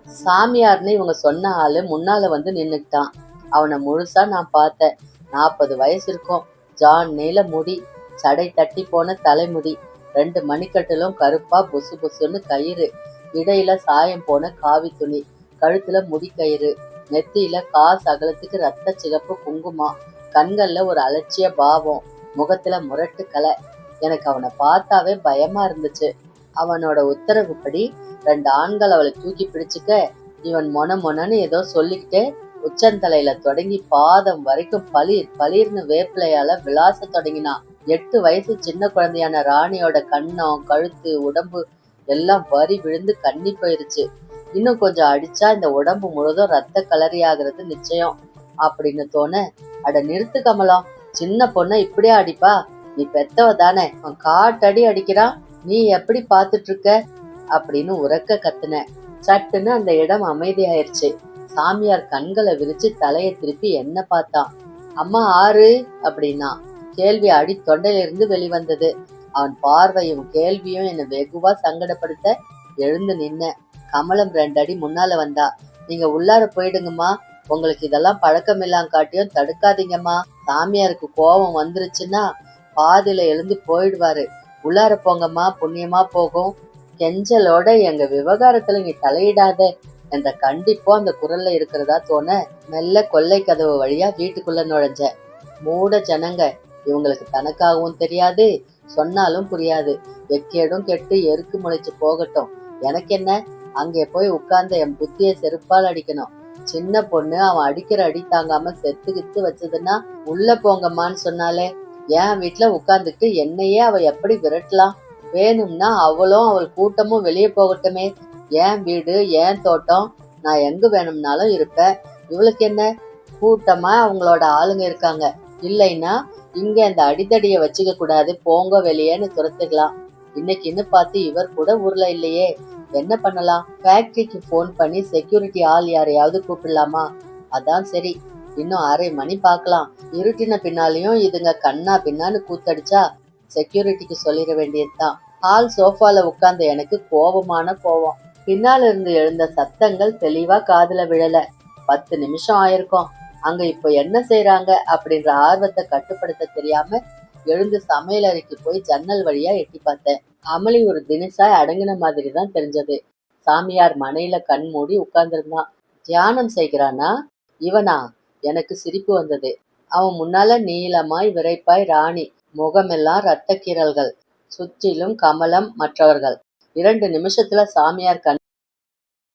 சாமியார்னு இவங்க சொன்ன ஆளு முன்னால வந்து நின்னுக்கிட்டான். அவனை முழுசா நான் பார்த்தேன். 40 வயசு இருக்கும். ஜான் நீல முடி, சடை தட்டி போன தலைமுடி, 2 மணிக்கட்டிலும் கருப்பா புசு புசுன்னு கயிறு, இடையில சாயம் போன காவி துணி, கழுத்துல முடி கயிறு, நெத்தியில காசு அகலத்துக்கு ரத்த சிகப்பு குங்குமம், கண்கள்ல ஒரு அலட்சிய பாவம், முகத்துல முரட்டு கலை. எனக்கு அவனை பார்த்தாவே பயமா இருந்துச்சு. அவனோட உத்தரவுப்படி 2 ஆண்கள் அவளை தூக்கி பிடிச்சுக்க, இவன் மொனன்னு ஏதோ சொல்லிக்கிட்டே உச்சந்தலையில தொடங்கி பாதம் வரைக்கும் பளீர் பளீர்னு வேப்பிலையால விளாச தொடங்கினான். 8 வயசு சின்ன குழந்தையான ராணியோட கண்ணம், கழுத்து, உடம்பு எல்லாம் வரி விழுந்து கண்ணி போயிருச்சு. இன்னும் கொஞ்சம் அடிச்சா இந்த உடம்பு முழுதும் ரத்த கலரி ஆகிறது நிச்சயம் அப்படின்னு தோண, அட நிறுத்து கமலம், சின்ன பொண்ணை இப்படியே அடிப்பா? நீ பெத்தவ தானே, அவன் காட்டடி அடிக்கிறான், நீ எப்படி பாத்துட்டு இருக்க அப்படின்னு உரக்க கத்துன. சட்டுன்னு அந்த இடம் அமைதியாயிருச்சு. சாமியார் கண்களை விரிச்சு தலையை திருப்பி என்ன பார்த்தான். அம்மா ஆறு அப்படின்னா கேள்வி அடி தொண்டையிலிருந்து வெளிவந்தது. அவன் பார்வையும் கேள்வியும் என்னை வெகுவா சங்கடப்படுத்த எழுந்து நின்ன. கமலம் 2 அடி முன்னால வந்தா. நீங்க உள்ளார போயிடுங்கம்மா, உங்களுக்கு இதெல்லாம் பழக்கம் இல்லாம் காட்டியும் தடுக்காதீங்கம்மா. சாமியாருக்கு கோபம் வந்துருச்சுன்னா பாதியில எழுந்து போயிடுவாரு. உள்ளார போங்கம்மா, புண்ணியமா போகும். கெஞ்சலோட எங்க விவகாரத்துல நீ தலையிடாத என்ற கண்டிப்போ அந்த குரல்ல இருக்கிறதா தோண, மெல்ல கொல்லை கதவு வழியா வீட்டுக்குள்ள நுழைஞ்ச. மூட ஜனங்க, இவங்களுக்கு தனக்காகவும் தெரியாது, சொன்னாலும் புரியாது. எக்கேடும் கெட்டு எருக்கு முளைச்சு போகட்டும், எனக்கு என்ன? அங்கே போய் உட்கார்ந்த என் புத்திய செருப்பால் அடிக்கணும். சின்ன பொண்ணு அவன் அடிக்கிற அடி தாங்காம செத்து கித்து வச்சதுன்னா உள்ள போங்கம்மான்னு சொன்னாலே, என் வீட்டுல உட்கார்ந்துட்டு என்னையே அவ எப்படி விரட்டலாம்? வேணும்னா அவளும் அவள் கூட்டமும் வெளியே போகட்டுமே. என் வீடு, என் தோட்டம், நான் எங்க வேணும்னாலும் இருப்பேன். இவளுக்கு என்ன? கூட்டமா அவங்களோட ஆளுங்க இருக்காங்க, இல்லைன்னா இங்க அந்த அடித்தடியை வச்சுக்க கூடாது, போங்க வெளியேன்னு துரத்துக்கலாம். இன்னைக்குன்னு பார்த்து இவர் கூட ஊர்ல இல்லையே, என்ன பண்ணலாம்? ஃபேக்டரிக்கு போன் பண்ணி செக்யூரிட்டி ஆள் யாரையாவது கூப்பிடலாமா? அதான் சரி, இன்னும் 1/2 மணி பார்க்கலாம். இருட்டின பின்னாலையும் இதுங்க கண்ணா பின்னான்னு கூத்தடிச்சா செக்யூரிட்டிக்கு சொல்லிட வேண்டியதுதான். ஹால் சோஃபால உட்கார்ந்த எனக்கு கோபமான கோபம். பின்னால இருந்து எழுந்த சத்தங்கள் தெளிவா காதுல விழல. 10 நிமிஷம் ஆயிருக்கும். அங்க இப்ப என்ன செய்யறாங்க அப்படின்ற ஆர்வத்தை கட்டுப்படுத்த தெரியாம எழுந்து சமையல் அறைக்கு போய் ஜன்னல் வழியா எட்டி பார்த்தேன். அமளி ஒரு தினசாய் அடங்கின மாதிரி தான் தெரிஞ்சது. சாமியார் மனையில கண் மூடி உட்கார்ந்துருந்தான். தியானம் செய்கிறானா இவனா? எனக்கு சிரிப்பு வந்தது. அவன் முன்னால நீளமாய் விரைப்பாய் ராணி, முகமெல்லாம் இரத்த கீறல்கள், சுற்றிலும் கமலம், மற்றவர்கள். 2 நிமிஷத்துல சாமியார் கண்